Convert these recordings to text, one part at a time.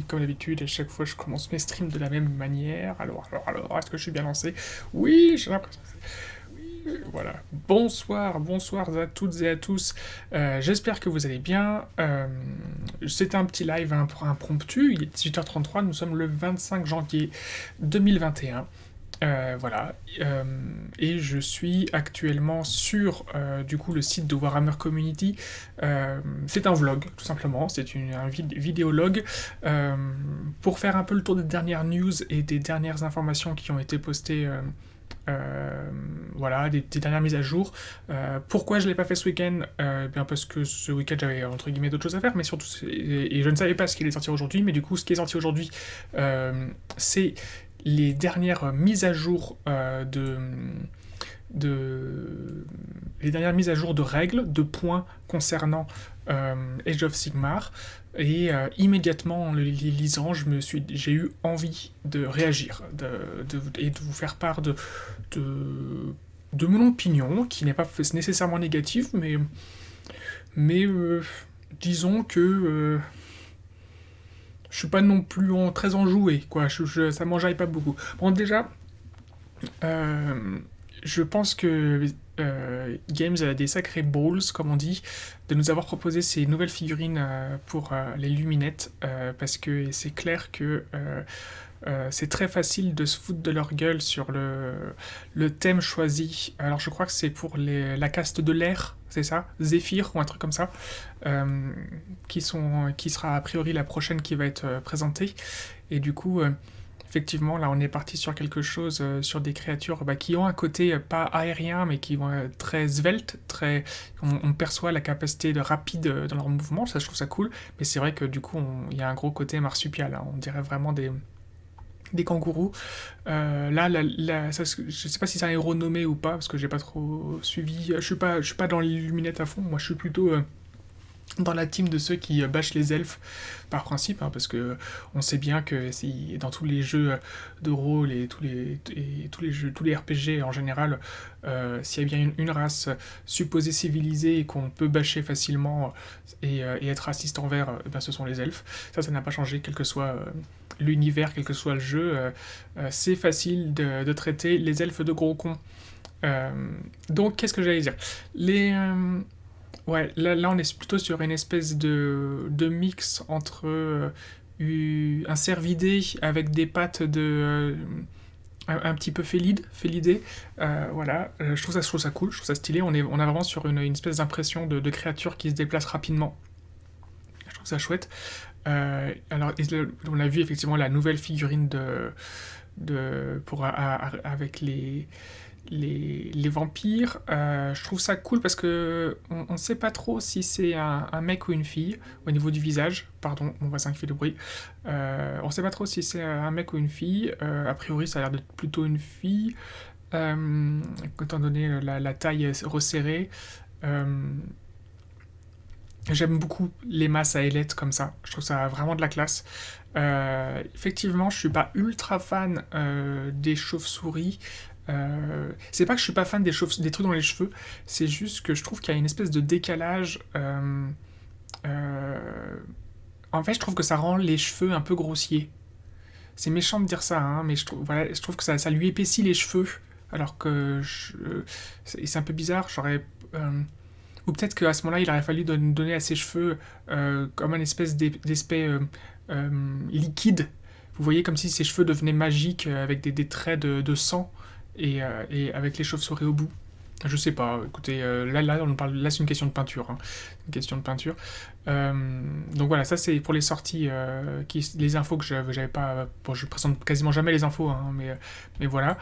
Comme d'habitude, à chaque fois je commence mes streams de la même manière. Alors, est-ce que je suis bien lancé? Oui, j'ai l'impression. Voilà. Bonsoir à toutes et à tous. J'espère que vous allez bien. C'est un petit live impromptu. Il est 18h33. Nous sommes le 25 janvier 2021. Voilà. Et je suis actuellement sur du coup le site de Warhammer Community. C'est un vlog, tout simplement. C'est un vidéolog pour faire un peu le tour des dernières news et des dernières informations qui ont été postées. Voilà, des dernières mises à jour. Pourquoi je ne l'ai pas fait ce week-end? Bien parce que ce week-end j'avais entre guillemets d'autres choses à faire, mais surtout et je ne savais pas ce qui allait sortir aujourd'hui. Mais du coup, ce qui est sorti aujourd'hui, c'est les dernières mises à jour les dernières mises à jour de règles, de points concernant Age of Sigmar. Et immédiatement en les lisant, j'ai eu envie de réagir et de vous faire part de mon opinion, qui n'est pas nécessairement négative, mais disons que je suis pas non plus très enjoué, quoi. Ça m'enjaille pas beaucoup. Bon, déjà, euh, je pense que Games a des sacrés balls, comme on dit, de nous avoir proposé ces nouvelles figurines pour les luminettes, parce que c'est clair que c'est très facile de se foutre de leur gueule sur le thème choisi. Alors je crois que c'est pour la caste de l'air, c'est ça, Zephyr ou un truc comme ça, qui sera a priori la prochaine qui va être présentée. Et du coup, effectivement, là on est parti sur quelque chose, sur des créatures qui ont un côté pas aérien, mais qui vont être très svelte, on perçoit la capacité de rapide dans leur mouvement, ça je trouve ça cool. Mais c'est vrai que du coup, il y a un gros côté marsupial, hein. On dirait vraiment des kangourous. Je sais pas si c'est un héros nommé ou pas, parce que j'ai pas trop suivi. Je suis pas dans l'illuminette à fond. Moi, je suis plutôt dans la team de ceux qui bâchent les elfes par principe, hein, parce que on sait bien que dans tous les jeux de rôle et tous les jeux, tous les RPG en général, s'il y a bien une race supposée civilisée et qu'on peut bâcher facilement et être raciste envers, ben ce sont les elfes. Ça n'a pas changé, quel que soit l'univers, quel que soit le jeu. C'est facile de traiter les elfes de gros cons. Euh, donc, qu'est-ce que j'allais dire? Les, Ouais, là, on est plutôt sur une espèce de mix entre un cervidé avec des pattes un petit peu félidé. Voilà, je trouve ça cool, je trouve ça stylé. On a vraiment sur une espèce d'impression de créature qui se déplace rapidement. Je trouve ça chouette. Alors, on a vu effectivement la nouvelle figurine avec les vampires. Je trouve ça cool parce que on sait pas trop si c'est un mec ou une fille au niveau du visage. Pardon, mon voisin qui fait du bruit. On sait pas trop si c'est un mec ou une fille. A priori, ça a l'air d'être plutôt une fille, étant donné la taille resserrée. Euh, J'aime beaucoup les masses à ailettes comme ça. Je trouve ça vraiment de la classe. Effectivement, je suis pas ultra fan des chauves-souris. C'est pas que je suis pas fan des trucs dans les cheveux, c'est juste que je trouve qu'il y a une espèce de décalage. Euh, En fait, je trouve que ça rend les cheveux un peu grossiers. C'est méchant de dire ça, hein, mais je trouve que ça lui épaissit les cheveux. Alors que c'est un peu bizarre. Ou peut-être qu'à ce moment-là, il aurait fallu donner à ses cheveux comme une espèce d'espèce liquide. Vous voyez, comme si ses cheveux devenaient magiques avec des traits de sang et avec les chauves-souris au bout. Je sais pas, écoutez, là c'est une question de peinture, hein. Une question de peinture. Donc voilà, ça c'est pour les sorties, les infos que j'avais pas. Bon, je présente quasiment jamais les infos, hein, mais voilà.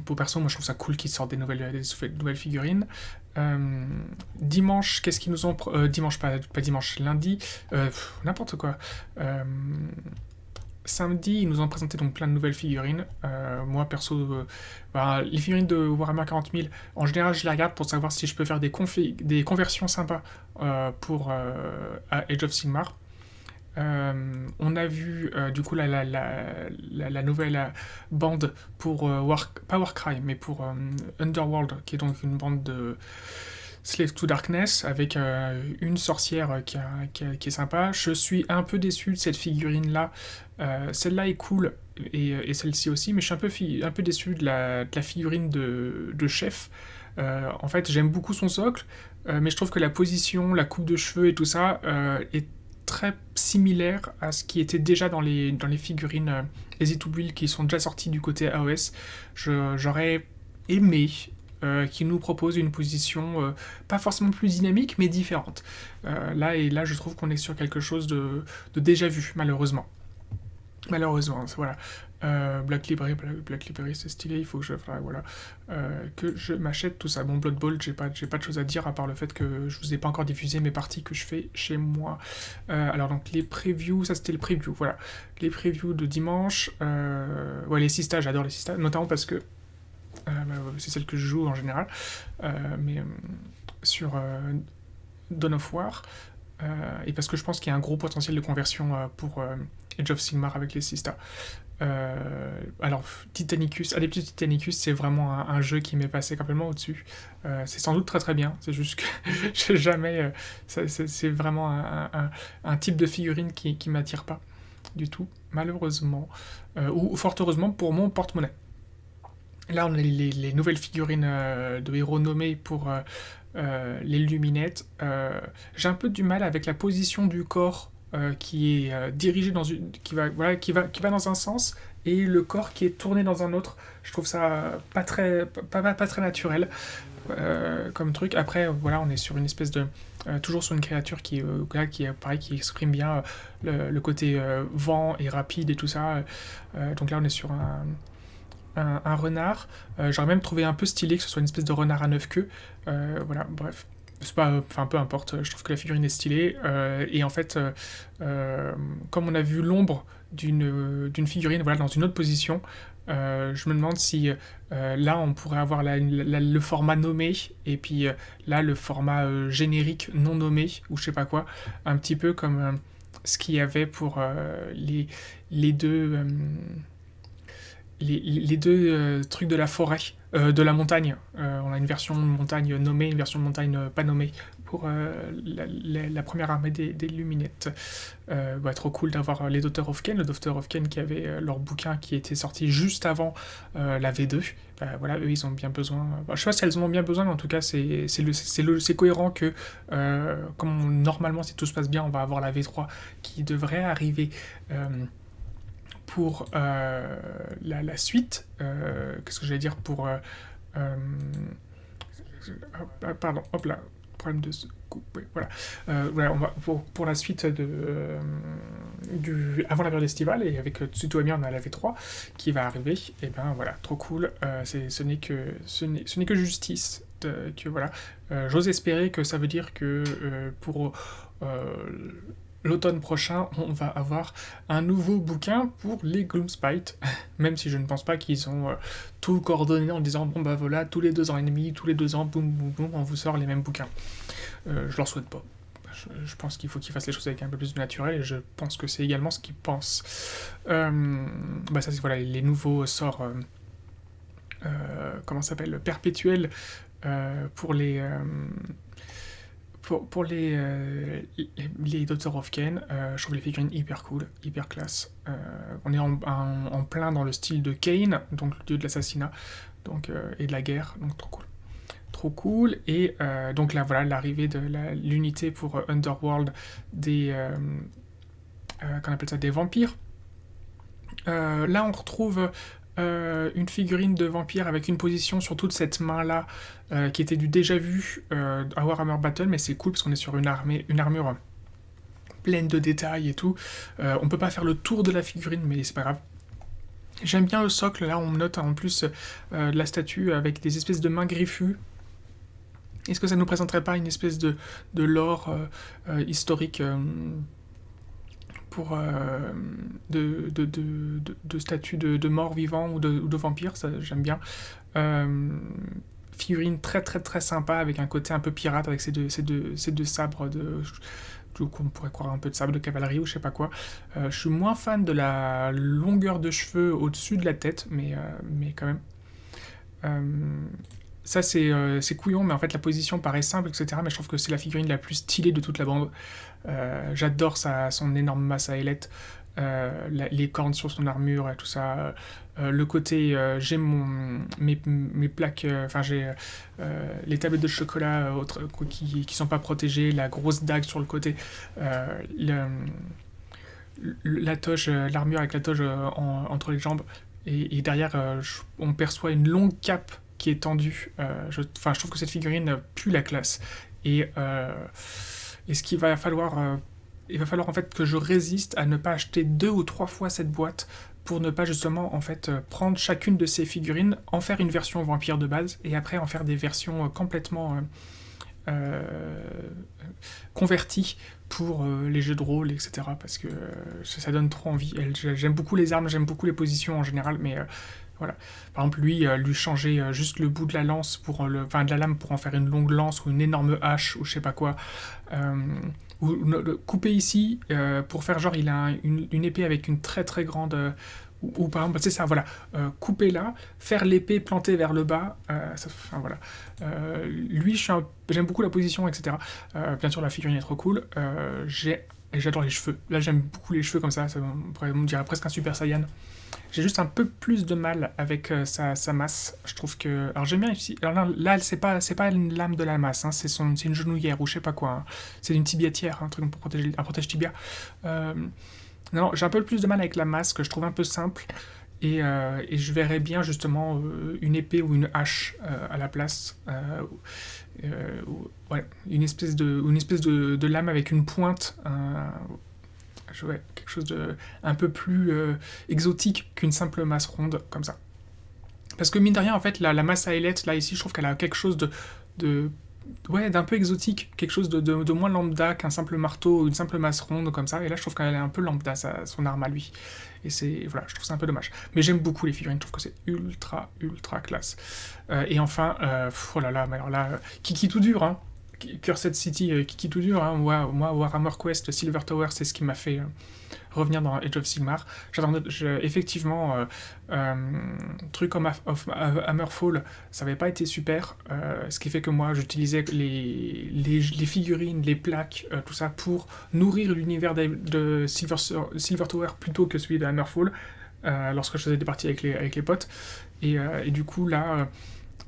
Pour perso, moi je trouve ça cool qu'ils sortent des nouvelles figurines. Euh, Dimanche, qu'est-ce qu'ils nous ont. Dimanche, pas dimanche, lundi, n'importe quoi. Samedi, ils nous ont présenté donc plein de nouvelles figurines. Moi, perso, les figurines de Warhammer 40 000, en général, je les regarde pour savoir si je peux faire des conversions sympas pour Age of Sigmar. On a vu du coup la nouvelle bande pour pas Warcry, mais pour Underworld, qui est donc une bande de Slave to Darkness, avec une sorcière qui est sympa. Je suis un peu déçu de cette figurine-là. Celle-là est cool, et celle-ci aussi, mais je suis un peu déçu de la figurine de chef. En fait, j'aime beaucoup son socle, mais je trouve que la position, la coupe de cheveux et tout ça est très similaire à ce qui était déjà dans les figurines Easy to Build qui sont déjà sorties du côté AOS. J'aurais aimé qui nous propose une position pas forcément plus dynamique, mais différente. Là, je trouve qu'on est sur quelque chose de déjà vu, malheureusement. Malheureusement, voilà. Black Library, c'est stylé, il faut que je m'achète tout ça. Bon, Blood Bowl, j'ai pas de choses à dire, à part le fait que je vous ai pas encore diffusé mes parties que je fais chez moi. Alors, donc, les previews, ça c'était le preview, voilà. Les previews de dimanche, les sistas, j'adore les sistas, notamment parce que c'est celle que je joue en général, mais sur Dawn of War, et parce que je pense qu'il y a un gros potentiel de conversion pour Age of Sigmar avec les Sistas. Alors, Titanicus, Adeptus Titanicus, c'est vraiment un jeu qui m'est passé complètement au-dessus. C'est sans doute très très bien, c'est juste que j'ai jamais. C'est vraiment un type de figurine qui m'attire pas du tout, malheureusement. Ou fort heureusement pour mon porte-monnaie. Là, on a les nouvelles figurines de héros nommés pour les luminettes. J'ai un peu du mal avec la position du corps qui est dirigé qui va dans un sens et le corps qui est tourné dans un autre. Je trouve ça pas très naturel comme truc. Après, voilà, on est sur une espèce de toujours sur une créature qui est pareil, qui exprime bien le côté vent et rapide et tout ça. Donc là, on est sur un renard. J'aurais même trouvé un peu stylé que ce soit une espèce de renard à 9 queues. Voilà, bref. C'est pas, enfin, peu importe, je trouve que la figurine est stylée. Et en fait, comme on a vu l'ombre d'une figurine voilà, dans une autre position, je me demande si là on pourrait avoir le format nommé et puis là le format générique non nommé ou je sais pas quoi, un petit peu comme ce qu'il y avait pour les deux les deux trucs de la forêt, de la montagne. On a une version de montagne nommée, une version de montagne pas nommée pour la première armée des Luminettes. Trop cool d'avoir les Daughters of Kain, le Daughter of Kain qui avait leur bouquin qui était sorti juste avant la V2. Voilà, eux ils ont bien besoin. Je sais pas si elles en ont bien besoin, mais en tout cas c'est cohérent que comme normalement si tout se passe bien, on va avoir la V3 qui devrait arriver. Pour la suite, qu'est-ce que j'allais dire pour... pardon, hop là, problème de coupe, voilà. Voilà, on va, pour la suite avant la période estivale, et avec si tout va bien, on a la V3 qui va arriver, et ben voilà, trop cool, ce n'est que justice. Que voilà, j'ose espérer que ça veut dire que pour l'automne prochain, on va avoir un nouveau bouquin pour les Gloomspite, même si je ne pense pas qu'ils ont tout coordonné en disant bon bah voilà, tous les 2 ans et demi, tous les 2 ans, boum boum boum, on vous sort les mêmes bouquins. Je leur souhaite pas. Je pense qu'il faut qu'ils fassent les choses avec un peu plus de naturel, et je pense que c'est également ce qu'ils pensent. Ça c'est voilà, les nouveaux sorts, comment ça s'appelle, perpétuels pour les... Pour les Daughters of Kain, je trouve les figurines hyper cool, hyper classe. On est en plein dans le style de Kain, donc le dieu de l'assassinat et de la guerre, donc trop cool. Trop cool, et donc là voilà l'arrivée de l'unité pour Underworld des... qu'on appelle ça, des vampires. Là on retrouve... une figurine de vampire avec une position sur toute cette main-là qui était du déjà vu à Warhammer Battle, mais c'est cool parce qu'on est sur une armure pleine de détails et tout. On peut pas faire le tour de la figurine, mais c'est pas grave. J'aime bien le socle, là on note en plus de la statue avec des espèces de mains griffues. Est-ce que ça nous présenterait pas une espèce de lore historique pour de statues de morts vivants ou de vampires, ça j'aime bien. Figurine très très très sympa avec un côté un peu pirate avec ces deux sabres qu'on pourrait croire un peu de sabre de cavalerie ou je sais pas quoi. Je suis moins fan de la longueur de cheveux au-dessus de la tête, mais quand même. ça c'est couillon, mais en fait la position paraît simple, etc. Mais je trouve que c'est la figurine la plus stylée de toute la bande. J'adore son énorme masse à ailettes, les cornes sur son armure et tout ça. Le côté, j'ai mes plaques, enfin j'ai les tablettes de chocolat qui sont pas protégées, la grosse dague sur le côté, la toge, l'armure avec la toge entre les jambes, et derrière on perçoit une longue cape qui est tendue. Je trouve que cette figurine pue la classe. Et, euh, et ce qu'il va falloir, il va falloir en fait que je résiste à ne pas acheter 2 ou 3 fois cette boîte pour ne pas justement en fait prendre chacune de ces figurines, en faire une version vampire de base et après en faire des versions complètement euh, converties pour les jeux de rôle, etc. Parce que ça donne trop envie. J'aime beaucoup les armes, j'aime beaucoup les positions en général, mais voilà. Par exemple, lui changer juste le bout de la lance enfin de la lame pour en faire une longue lance ou une énorme hache ou je sais pas quoi. Euh, ou couper ici pour faire genre il a une épée avec une très très grande ou par exemple c'est ça voilà, couper là, faire l'épée plantée vers le bas, enfin voilà. Lui j'aime beaucoup la position, etc. Bien sûr la figurine est trop cool. Et j'adore les cheveux. Là j'aime beaucoup les cheveux comme ça on dirait presque un Super Saiyan. J'ai juste un peu plus de mal avec sa masse. Je trouve que. Alors j'aime bien ici. Alors là c'est pas une lame de la masse, hein, c'est une genouillère ou je sais pas quoi, hein. C'est une tibiatière, un truc pour protéger, un protège-tibia. Non, j'ai un peu plus de mal avec la masse que je trouve un peu simple. Et je verrais bien justement une épée ou une hache à la place. Ouais, une espèce de lame avec une pointe. Ouais, quelque chose de un peu plus exotique qu'une simple masse ronde comme ça. Parce que mine de rien, en fait, la masse à ailettes, là ici, je trouve qu'elle a quelque chose de ouais, d'un peu exotique, quelque chose de moins lambda qu'un simple marteau ou une simple masse ronde comme ça. Et là, je trouve qu'elle est un peu lambda, son arme à lui. Et voilà, je trouve ça un peu dommage. Mais j'aime beaucoup les figurines, je trouve que c'est ultra, ultra classe. Et enfin, oh là là, mais alors là, Kiki tout dur, hein. Cursed City, Kiki tout dur, hein. Moi, Warhammer Quest, Silver Tower, c'est ce qui m'a fait revenir dans Age of Sigmar. Effectivement, truc comme Hammerfall, ça n'avait pas été super, ce qui fait que moi j'utilisais les figurines, les plaques, tout ça pour nourrir l'univers de Silver Tower plutôt que celui de Hammerfall, lorsque je faisais des parties avec les potes. Et du coup là,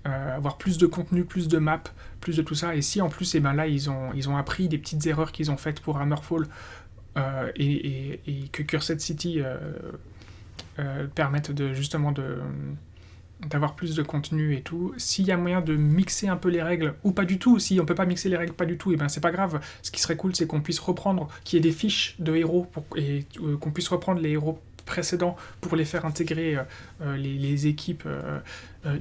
avoir plus de contenu, plus de maps, plus de tout ça. Et si en plus, et ben là, ils ont appris des petites erreurs qu'ils ont faites pour Hammerfall, et que Cursed City permettent justement d'avoir plus de contenu et tout. S'il y a moyen de mixer un peu les règles, ou pas du tout, si on peut pas mixer les règles pas du tout, et ben c'est pas grave. Ce qui serait cool, c'est qu'on puisse reprendre, qu'il y ait des fiches de héros, et qu'on puisse reprendre les héros précédents pour les faire intégrer les équipes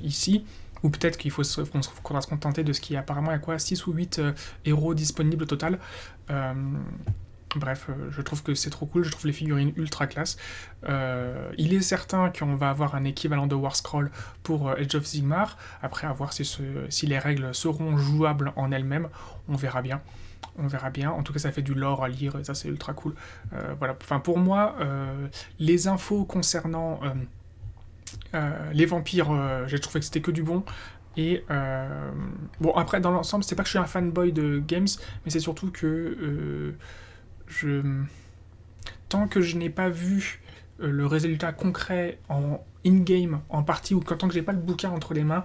ici. Ou peut-être qu'on faudra se contenter de ce qui apparemment a quoi, 6 ou 8 héros disponibles au total. Bref, je trouve que c'est trop cool, je trouve les figurines ultra classe. Il est certain qu'on va avoir un équivalent de War Scroll pour Age of Sigmar. Après, à voir si les règles seront jouables en elles-mêmes, on verra bien. On verra bien. En tout cas, ça fait du lore à lire et ça, c'est ultra cool. Voilà. Enfin, pour moi, les infos concernant les vampires, j'ai trouvé que c'était que du bon. Et bon, après, dans l'ensemble, c'est pas que je suis un fanboy de games, mais c'est surtout que tant que je n'ai pas vu le résultat concret en in-game, en partie, ou tant que j'ai pas le bouquin entre les mains,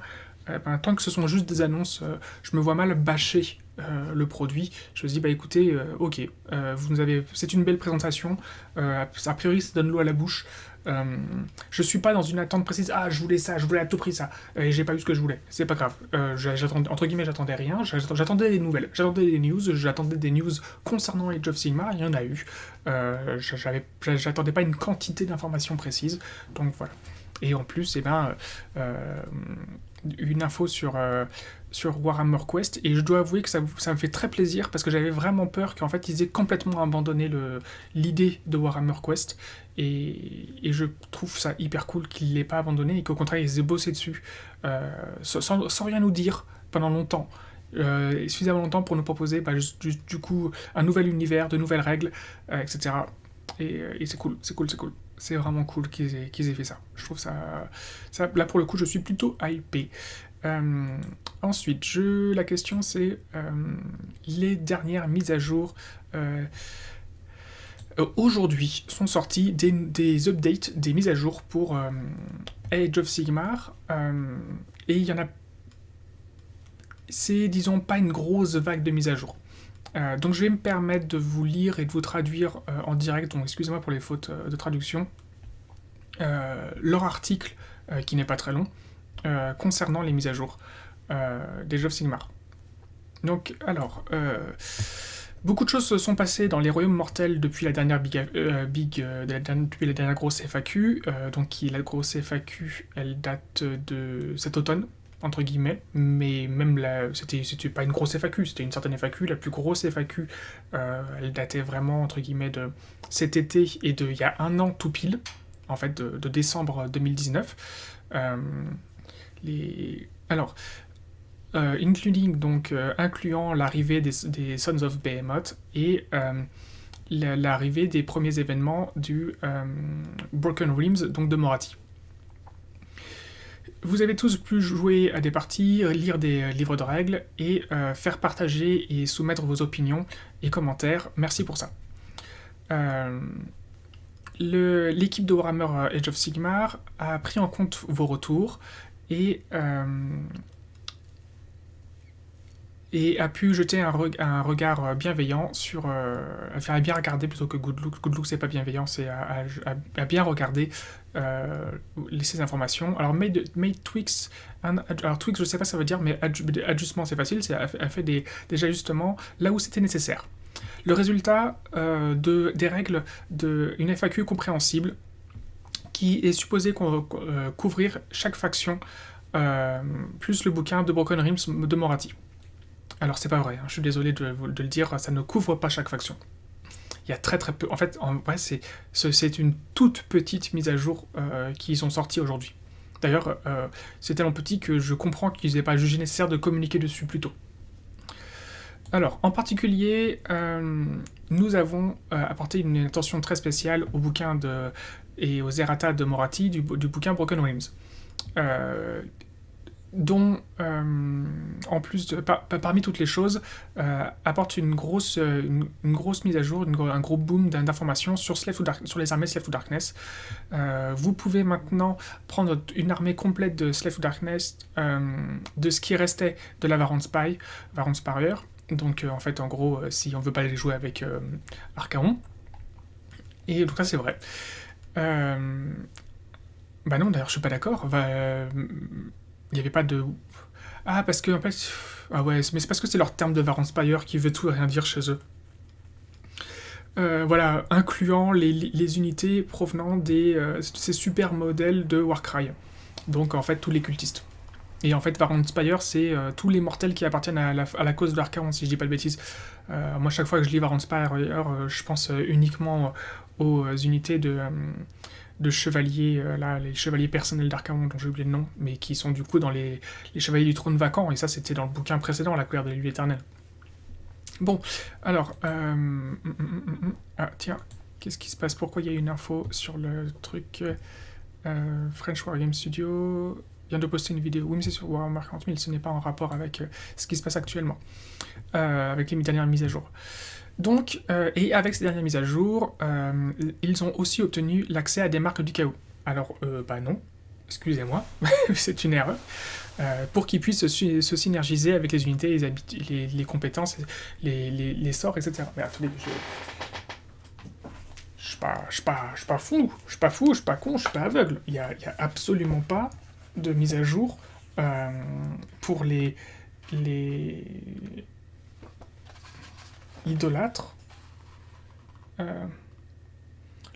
tant que ce sont juste des annonces, je me vois mal bâcher le produit. Je me dis, bah écoutez, ok, c'est une belle présentation, a priori ça donne l'eau à la bouche. Je suis pas dans une attente précise, je voulais ça, je voulais à tout prix ça, et j'ai pas eu ce que je voulais, c'est pas grave. Entre guillemets, j'attendais rien, j'attendais des nouvelles, j'attendais des news concernant Age of Sigmar, il y en a eu. J'attendais pas une quantité d'informations précises, donc voilà. Et en plus, une info sur Warhammer Quest, et je dois avouer que ça me fait très plaisir, parce que j'avais vraiment peur qu'en fait ils aient complètement abandonné l'idée de Warhammer Quest, et je trouve ça hyper cool qu'ils ne l'aient pas abandonné, et qu'au contraire ils aient bossé dessus, sans rien nous dire pendant longtemps. Suffisamment longtemps pour nous proposer du coup un nouvel univers, de nouvelles règles, etc. Et c'est cool, c'est cool, c'est cool. C'est vraiment cool qu'ils aient fait ça. Je trouve ça... Là, pour le coup, je suis plutôt hypé. Ensuite, la question, c'est les dernières mises à jour. Aujourd'hui sont sorties des updates, des mises à jour pour Age of Sigmar. Et il y en a... C'est, disons, pas une grosse vague de mises à jour. Donc je vais me permettre de vous lire et de vous traduire en direct, donc excusez-moi pour les fautes de traduction, leur article, qui n'est pas très long, concernant les mises à jour des Age of Sigmar. Donc, alors, beaucoup de choses se sont passées dans les royaumes mortels depuis la dernière depuis la dernière grosse FAQ. Donc la grosse FAQ, elle date de cet automne, entre guillemets, mais même là, c'était pas une grosse FAQ, c'était une certaine FAQ. La plus grosse FAQ, elle datait vraiment, entre guillemets, de cet été et il y a un an tout pile, en fait, de décembre 2019. Alors, incluant l'arrivée des Sons of Behemoth et l'arrivée des premiers événements du Broken Realms, donc de Morathi. Vous avez tous pu jouer à des parties, lire des livres de règles et faire partager et soumettre vos opinions et commentaires. Merci pour ça. L'équipe de Warhammer Age of Sigmar a pris en compte vos retours et a pu jeter un regard bienveillant sur... enfin, à bien regarder plutôt que good look. Good look, c'est pas bienveillant, c'est à bien regarder ces informations. Alors, made tweaks... Alors, tweaks, je sais pas ce que ça veut dire, mais ajustement, c'est facile. Elle fait des ajustements là où c'était nécessaire. Le résultat des règles d'une FAQ compréhensible qui est supposée couvrir chaque faction, plus le bouquin de Broken Realms de Morathi. Alors c'est pas vrai, hein, je suis désolé de le dire, ça ne couvre pas chaque faction. Il y a très très peu. En fait, en vrai, c'est une toute petite mise à jour qu'ils ont sortie aujourd'hui. D'ailleurs, c'est tellement petit que je comprends qu'ils n'aient pas jugé nécessaire de communiquer dessus plus tôt. Alors, en particulier, nous avons apporté une attention très spéciale au bouquin et aux errata de Morathi du bouquin Broken Realms. Dont, en plus, parmi toutes les choses, apporte une grosse mise à jour, un gros boom d'informations sur les armées Slave to Darkness. Vous pouvez maintenant prendre une armée complète de Slave to Darkness, de ce qui restait de la Varron Spire. Donc, en fait, en gros, si on veut pas les jouer avec Archaon. Et donc, ça, c'est vrai. Bah non, d'ailleurs, je suis pas d'accord. Il n'y avait pas de... Ah, parce que, en fait... Ah ouais, mais c'est parce que c'est leur terme de Varron Spire qui veut tout et rien dire chez eux. Voilà, incluant les unités provenant de ces super modèles de Warcry. Donc, en fait, tous les cultistes. Et en fait, Varron Spire, c'est tous les mortels qui appartiennent à la cause de l'Archaon, si je dis pas de bêtises. Moi, chaque fois que je lis Varron Spire, je pense uniquement aux unités de chevaliers, les chevaliers personnels d'Archaon, dont j'ai oublié le nom, mais qui sont du coup dans les chevaliers du trône vacant, et ça c'était dans le bouquin précédent, La colère de l'île éternelle. Bon, alors, ah tiens, qu'est-ce qui se passe? Pourquoi il y a une info sur le truc French Wargame Studio vient de poster une vidéo. Oui, mais c'est sur Warhammer 40 000, ce n'est pas en rapport avec ce qui se passe actuellement, avec les dernières mises à jour. Donc, et avec ces dernières mises à jour, ils ont aussi obtenu l'accès à des marques du chaos. Alors, bah non, excusez-moi, c'est une erreur. Pour qu'ils puissent se synergiser avec les unités, les compétences, les sorts, etc. Mais attendez, je suis pas fou, je suis pas con, je suis pas aveugle. Il y a absolument pas de mise à jour pour les idolâtres.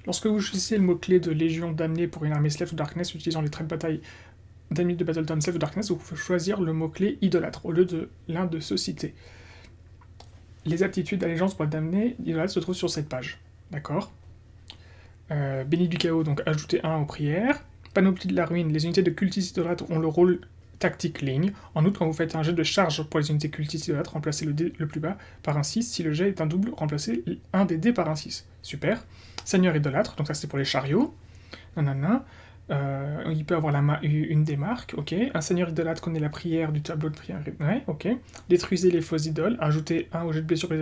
Lorsque vous choisissez le mot-clé de Légion damnée pour une armée Slave to Darkness utilisant les traits de bataille d'Enemy de Battleton Slave to Darkness, vous pouvez choisir le mot-clé idolâtre au lieu de l'un de ceux cités. Les aptitudes d'allégeance pour être damné idolâtre se trouvent sur cette page. D'accord. Béni du chaos, donc ajoutez 1 aux prières. Panoplie de la ruine, les unités de cultistes idolâtres ont le rôle tactique ligne. En outre, quand vous faites un jet de charge pour les unités cultistes idolâtres, remplacez le dé le plus bas par un 6. Si le jet est un double, remplacez un des dés par un 6. Super. Seigneur idolâtre, donc ça c'est pour les chariots. Nanana. Il peut avoir une des marques, ok. Un seigneur idolâtre connaît la prière du tableau de prière, ouais, ok. Détruisez les fausses idoles, ajoutez un au jet de blessure pour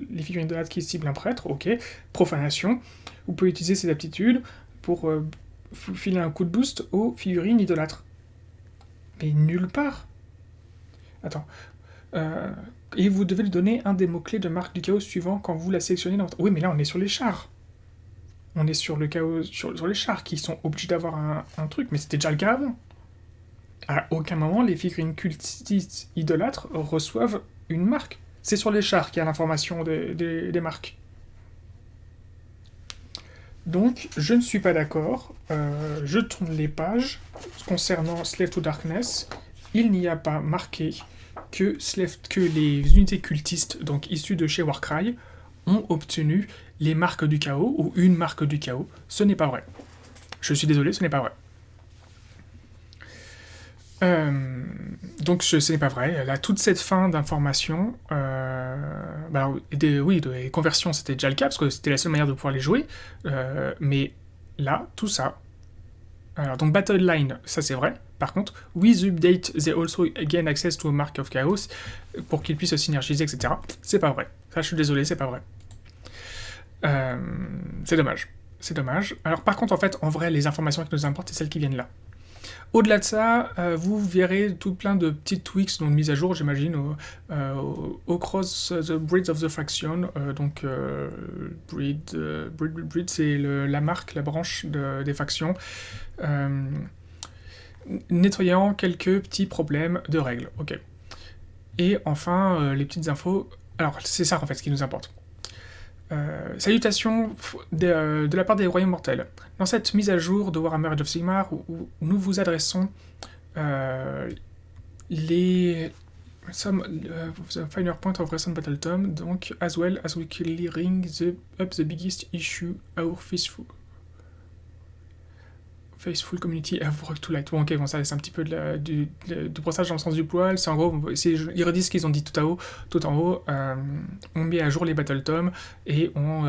les figurines idolâtres qui ciblent un prêtre, ok. Profanation, vous pouvez utiliser ces aptitudes pour filer un coup de boost aux figurines idolâtres. Mais nulle part. Attends. Et vous devez lui donner un des mots-clés de marque du chaos suivant quand vous la sélectionnez dans votre... Oui, mais là on est sur les chars. On est sur le chaos, sur les chars qui sont obligés d'avoir un truc, mais c'était déjà le cas avant. À aucun moment, les figurines cultistes idolâtres reçoivent une marque. C'est sur les chars qu'il y a l'information des marques. Donc, je ne suis pas d'accord. Je tourne les pages. Concernant Slave to Darkness, il n'y a pas marqué que les unités cultistes, donc issues de chez Warcry, ont obtenu les marques du chaos, ou une marque du chaos. Ce n'est pas vrai. Je suis désolé, ce n'est pas vrai. Donc ce n'est pas vrai. Là, toute cette fin d'information, les conversions c'était déjà le cas, parce que c'était la seule manière de pouvoir les jouer, mais là, tout ça... Alors, donc Battle Line, ça c'est vrai. Par contre, with update, they also gain access to a mark of chaos, pour qu'ils puissent se synergiser, etc. C'est pas vrai. Ça, je suis désolé, c'est pas vrai. C'est dommage. C'est dommage. Alors par contre, en fait, en vrai, les informations qui nous importent, c'est celles qui viennent là. Au-delà de ça, vous verrez tout plein de petites tweaks, donc mises à jour, j'imagine, au cross the breeds of the faction. Breed, c'est la marque, la branche des factions, nettoyant quelques petits problèmes de règles. Ok. Et enfin, les petites infos. Alors, c'est ça en fait ce qui nous importe. Salutations de la part des Royaumes Mortels. Dans cette mise à jour de Warhammer Age of Sigmar, où nous vous adressons les finer point of recent battle tome, donc as well as we clearing up the biggest issue our Faithful Community have worked to light. Bon, ok, bon, ça c'est un petit peu du brossage dans le sens du poil. C'est en gros, ils redisent ce qu'ils ont dit tout en haut. On met à jour les Battle Tomes et on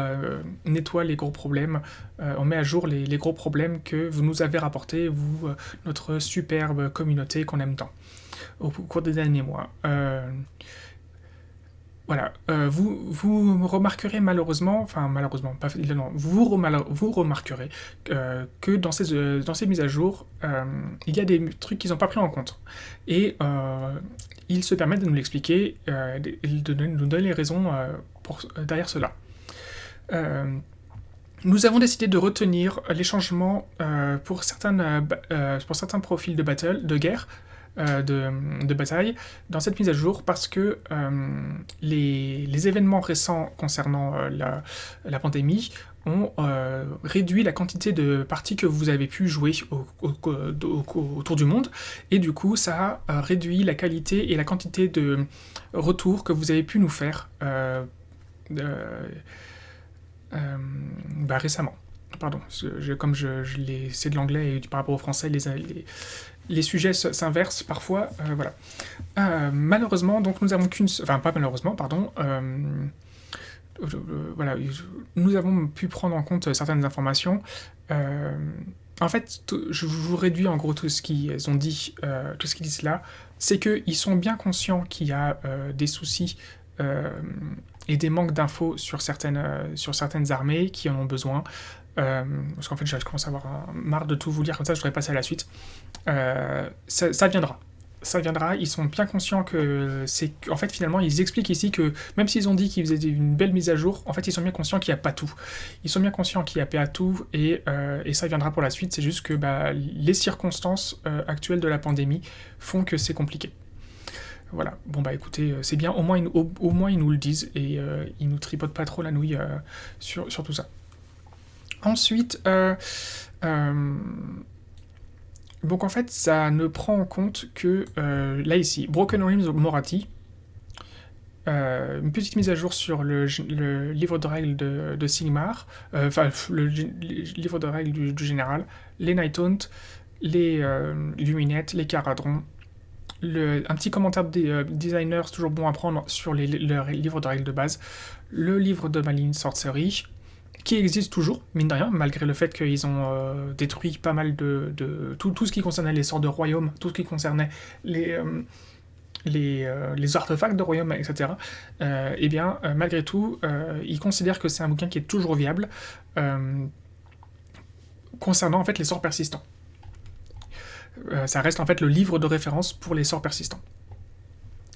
nettoie les gros problèmes. On met à jour les gros problèmes que vous nous avez rapportés, vous, notre superbe communauté qu'on aime tant, au cours des derniers mois. Voilà, vous remarquerez malheureusement, vous remarquerez que dans ces mises à jour, il y a des trucs qu'ils n'ont pas pris en compte. Et ils se permettent de nous l'expliquer, de nous donner les raisons derrière cela. Nous avons décidé de retenir les changements pour certains profils de guerre, de bataille dans cette mise à jour parce que les événements récents concernant la pandémie ont réduit la quantité de parties que vous avez pu jouer autour du monde, et du coup ça a réduit la qualité et la quantité de retours que vous avez pu nous faire récemment. Pardon, comme c'est de l'anglais et par rapport au français, les sujets s'inversent parfois, voilà. Malheureusement, donc nous avons pas malheureusement, pardon. Voilà, nous avons pu prendre en compte certaines informations. En fait, je vous réduis en gros tout ce qu'ils ont dit, tout ce qu'ils disent là, c'est qu'ils sont bien conscients qu'il y a des soucis et des manques d'infos sur certaines armées qui en ont besoin. Parce qu'en fait, je commence à avoir marre de tout vous lire comme ça, je voudrais passer à la suite. Ça viendra. Ça viendra, ils sont bien conscients que c'est... En fait, finalement, ils expliquent ici que, même s'ils ont dit qu'ils faisaient une belle mise à jour, en fait, ils sont bien conscients qu'il n'y a pas tout. Ils sont bien conscients qu'il n'y a pas tout, et ça viendra pour la suite, c'est juste que les circonstances actuelles de la pandémie font que c'est compliqué. Voilà, bon écoutez, c'est bien, au moins ils nous le disent, et ils nous tripotent pas trop la nouille sur tout ça. Ensuite, donc en fait, ça ne prend en compte que, là ici, Broken Realms of Morathi, une petite mise à jour sur le livre de règles de Sigmar, le livre de règles du général, les Night Haunt, les Luminettes, les Caradrons, un petit commentaire des designers, c'est toujours bon à prendre sur leurs livres de règles de base. Le livre de Malin Sorcery, qui existe toujours, mine de rien, malgré le fait qu'ils ont détruit pas mal de tout ce qui concernait les sorts de royaume, tout ce qui concernait les artefacts de royaume, etc. Eh bien, malgré tout, ils considèrent que c'est un bouquin qui est toujours viable concernant en fait les sorts persistants. Ça reste en fait le livre de référence pour les sorts persistants.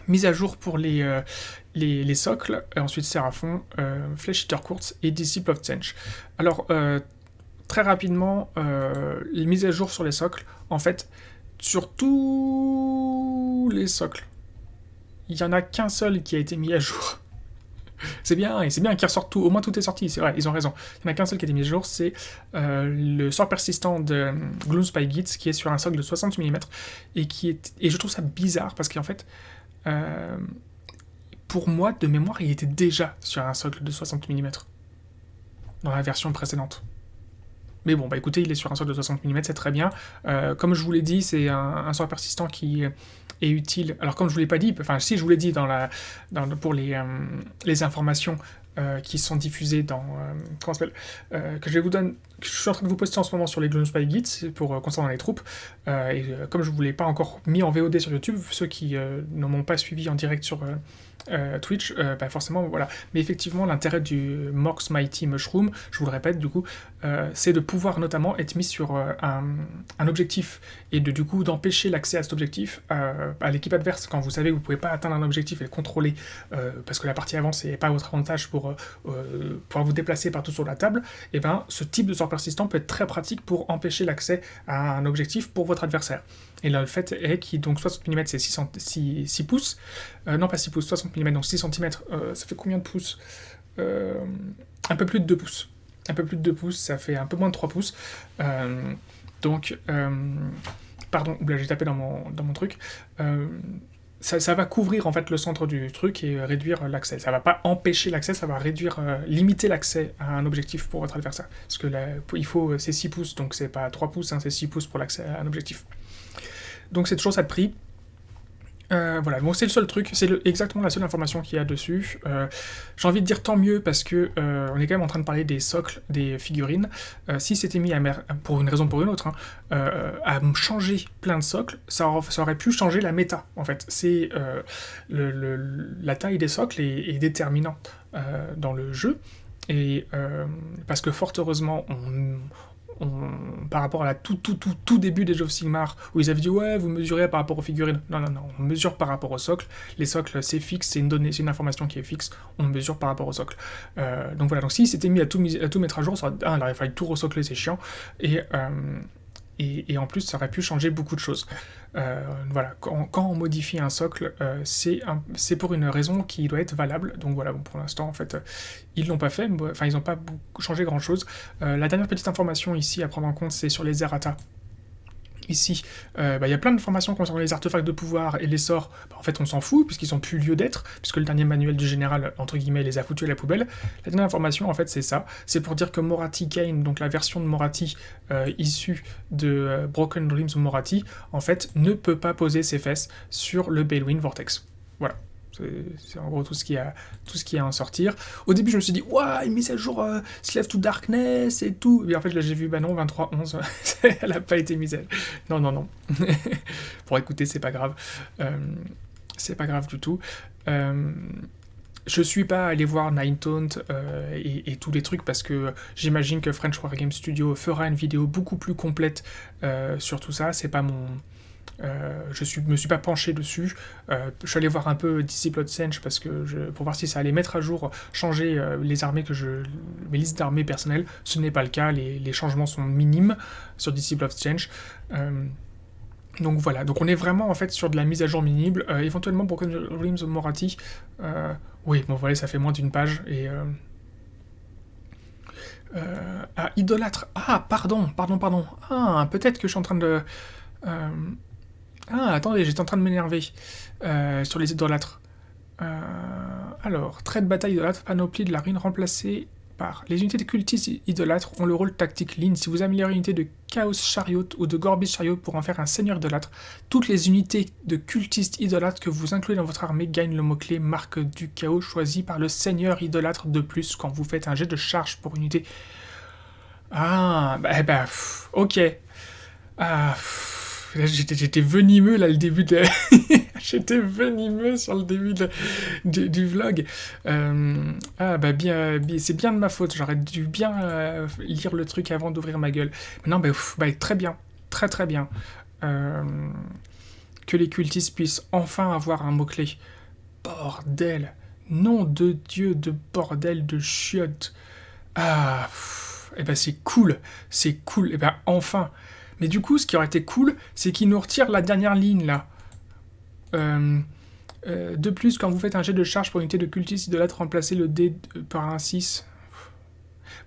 Mise à jour pour les socles, ensuite Séraphon, Flesh Eater Courts et Disciple of Tzench. Alors, très rapidement, les mises à jour sur les socles, en fait, sur tous les socles, il n'y en a qu'un seul qui a été mis à jour. C'est bien, et c'est bien qu'ils ressortent tout, au moins tout est sorti, c'est vrai, ils ont raison. Il n'y en a qu'un seul qui a été mis à jour, c'est le sort persistant de Gloomspite Gitz, qui est sur un socle de 60 mm, et je trouve ça bizarre, parce qu'en fait, pour moi, de mémoire, il était déjà sur un socle de 60 mm, dans la version précédente. Mais bon, bah écoutez, il est sur un socle de 60 mm, c'est très bien. Comme je vous l'ai dit, c'est un sort persistant qui est utile. Alors comme je vous l'ai pas dit, enfin si je vous l'ai dit pour les informations qui sont diffusées dans comment ça s'appelle, que je suis en train de vous poster en ce moment sur les Gloomspite Gitz pour concernant les troupes. Comme je vous l'ai pas encore mis en VOD sur YouTube, ceux qui ne m'ont pas suivi en direct sur Twitch, bah forcément voilà. Mais effectivement, l'intérêt du Mork's Mighty Mushroom, je vous le répète du coup, c'est de pouvoir notamment être mis sur un objectif et du coup d'empêcher l'accès à cet objectif à l'équipe adverse quand vous savez que vous pouvez pas atteindre un objectif et le contrôler parce que la partie avance n'est pas à votre avantage pour pouvoir vous déplacer partout sur la table. Et ben ce type de sort persistant peut être très pratique pour empêcher l'accès à un objectif pour votre adversaire. Et là, le fait est qu'il donc 60 mm c'est 6 pouces, non pas 6 pouces, 60 mm donc 6 cm, ça fait combien de pouces un peu plus de 2 pouces. Un peu plus de 2 pouces, ça fait un peu moins de 3 pouces. Pardon, là j'ai tapé dans mon truc. Ça va couvrir en fait le centre du truc et réduire l'accès. Ça va pas empêcher l'accès, ça va limiter l'accès à un objectif pour votre adversaire. Parce que là, il faut, c'est 6 pouces, donc c'est pas 3 pouces, hein, c'est 6 pouces pour l'accès à un objectif. Donc c'est toujours ça de prix. Voilà, bon, c'est le seul truc, c'est exactement la seule information qu'il y a dessus. J'ai envie de dire tant mieux parce que on est quand même en train de parler des socles, des figurines. Si c'était mis pour une raison ou pour une autre, à changer plein de socles, ça aurait pu changer la méta en fait. C'est la taille des socles est déterminante dans le jeu et parce que fort heureusement par rapport à la tout début des Age of Sigmar, où ils avaient dit ouais, vous mesurez par rapport aux figurines. Non, on mesure par rapport au socle. Les socles, c'est fixe, c'est une donnée, c'est une information qui est fixe. On mesure par rapport au socle. Donc voilà. Donc si c'était mis à tout mettre à jour, il aurait fallu tout resocler, c'est chiant. Et en plus, ça aurait pu changer beaucoup de choses. Voilà, quand on modifie un socle, c'est pour une raison qui doit être valable. Donc voilà, bon, pour l'instant, en fait, ils l'ont pas fait. Enfin, ils n'ont pas changé grand-chose. La dernière petite information ici à prendre en compte, c'est sur les errata. Ici, y a plein d'informations concernant les artefacts de pouvoir et les sorts. En fait, on s'en fout, puisqu'ils n'ont plus lieu d'être, puisque le dernier manuel du général, entre guillemets, les a foutus à la poubelle. La dernière information, en fait, c'est ça. C'est pour dire que Morathi Kane, donc la version de Morathi issue de Broken Dreams of Morathi, en fait, ne peut pas poser ses fesses sur le Balewind Vortex. Voilà. C'est en gros tout ce qu'il y a à en sortir. Au début, je me suis dit, ouah, une mise à jour Slave to Darkness et tout. Et en fait, là, j'ai vu, bah non, 23.11, elle a pas été mise à... Non. Pour écouter, c'est pas grave. C'est pas grave du tout. Je suis pas allé voir Ninetaunt et tous les trucs parce que j'imagine que French Wargame Studio fera une vidéo beaucoup plus complète sur tout ça. C'est pas mon... me suis pas penché dessus. Je suis allé voir un peu Disciple of Tzench parce que pour voir si ça allait mettre à jour, changer les armées mes listes d'armées personnelles. Ce n'est pas le cas. Les changements sont minimes sur Disciple of Tzench. Donc voilà. Donc on est vraiment en fait sur de la mise à jour minime. Éventuellement pour Dreams of Morathi. Oui, bon voilà, ça fait moins d'une page et. Idolâtre. Ah, pardon. Ah, peut-être que je suis en train de. Ah, attendez, j'étais en train de m'énerver sur les idolâtres. Alors, trait de bataille idolâtre, panoplie de la ruine remplacée part. Les unités de cultistes idolâtres ont le rôle tactique lean. Si vous améliorez une unité de Chaos Chariot ou de Gorbis Chariot pour en faire un seigneur idolâtre, toutes les unités de cultistes idolâtres que vous incluez dans votre armée gagnent le mot-clé marque du chaos choisi par le seigneur idolâtre de plus quand vous faites un jet de charge pour une unité. Ah, ok. Ah, j'étais venimeux là le début de... J'étais venimeux sur le début du vlog. C'est bien de ma faute. J'aurais dû bien lire le truc avant d'ouvrir ma gueule. Mais non, très bien. Très très bien. Que les cultistes puissent enfin avoir un mot-clé. Bordel. Nom de Dieu de bordel de chiottes. C'est cool. C'est cool. Enfin. Mais du coup, ce qui aurait été cool, c'est qu'ils nous retirent la dernière ligne, là. De plus, quand vous faites un jet de charge pour une unité de cultistes idolâtres, remplacez le dé par un 6.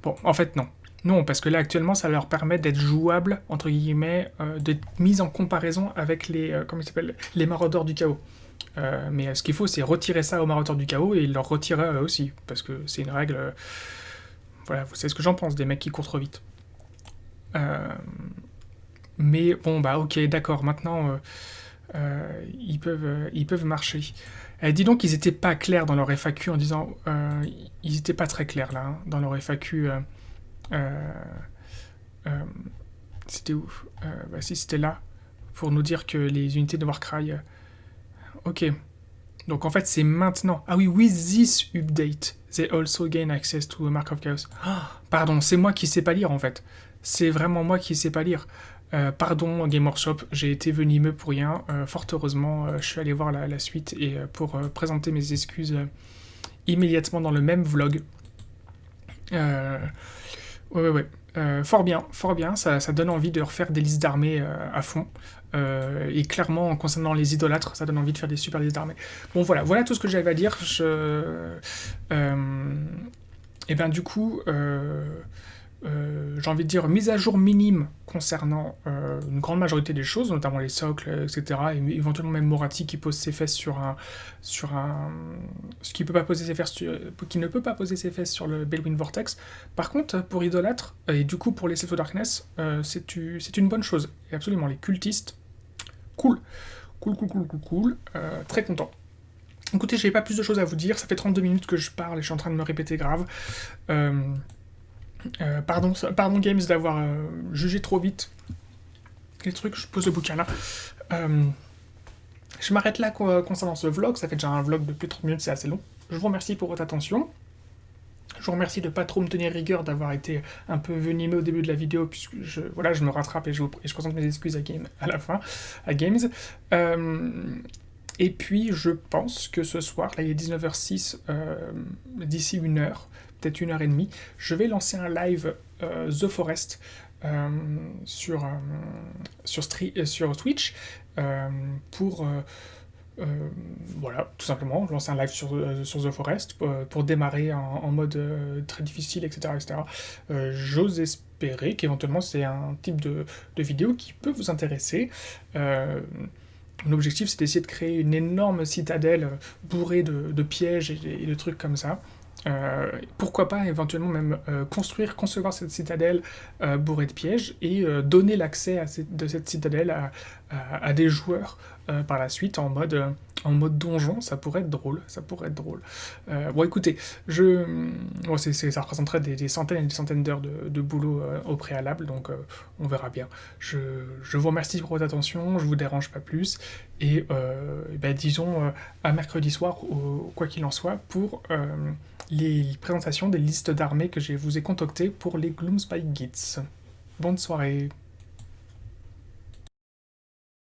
Bon, en fait, non. Non, parce que là, actuellement, ça leur permet d'être jouables, entre guillemets, d'être mis en comparaison avec les, les maraudeurs du chaos. Mais ce qu'il faut, c'est retirer ça aux maraudeurs du chaos et leur retirer aussi, parce que c'est une règle... voilà, vous savez ce que j'en pense, des mecs qui courent trop vite. Mais bon, ok, d'accord, maintenant... ils peuvent marcher. Dis donc, ils étaient pas clairs dans leur FAQ en disant... ils étaient pas très clairs, là, hein, dans leur FAQ. C'était où si, c'était là, pour nous dire que les unités de Warcry... ok. Donc, en fait, c'est maintenant. Ah oui, with this update, they also gain access to a Mark of Chaos. Pardon, c'est moi qui sais pas lire, en fait. C'est vraiment moi qui sais pas lire. Pardon, Game Workshop, j'ai été venimeux pour rien. Fort heureusement, je suis allé voir la suite et pour présenter mes excuses immédiatement dans le même vlog. Ouais. Fort bien, ça donne envie de refaire des listes d'armées à fond. Et clairement, concernant les idolâtres, ça donne envie de faire des super listes d'armées. Bon, voilà tout ce que j'avais à dire. Du coup... j'ai envie de dire mise à jour minime concernant une grande majorité des choses, notamment les socles, etc. Et éventuellement même Moratti qui pose ses fesses sur un ce qui ne peut pas poser ses fesses sur le Bellwind Vortex. Par contre, pour Idolâtre, et du coup pour les Self of Darkness, c'est une bonne chose. Et absolument, les cultistes, cool. Très content. Écoutez, j'ai pas plus de choses à vous dire, ça fait 32 minutes que je parle et je suis en train de me répéter grave. Pardon Games d'avoir jugé trop vite les trucs, je pose le bouquin là. Je m'arrête là concernant ce vlog, ça fait déjà un vlog de plus de 30 minutes, c'est assez long. Je vous remercie pour votre attention. Je vous remercie de pas trop me tenir rigueur, d'avoir été un peu venimeux au début de la vidéo, puisque je me rattrape et je présente mes excuses à la fin, à Games. Et puis je pense que ce soir, là il est 19h06, d'ici 1h, peut-être 1h30, je vais lancer un live The Forest sur Twitch pour tout simplement lancer un live sur The Forest pour démarrer en mode très difficile, etc. J'ose espérer qu'éventuellement c'est un type de vidéo qui peut vous intéresser. L'objectif, c'est d'essayer de créer une énorme citadelle bourrée de pièges et de trucs comme ça. Pourquoi pas éventuellement même concevoir cette citadelle bourrée de pièges et donner l'accès de cette citadelle à des joueurs par la suite en mode donjon. Ça pourrait être drôle. Écoutez, ça représenterait des centaines et des centaines d'heures de boulot au préalable, donc on verra bien. Je vous remercie pour votre attention, je vous dérange pas plus, et disons à mercredi soir, quoi qu'il en soit, pour les présentations des listes d'armées que je vous ai concoctées pour les Gloomspite Guides. Bonne soirée.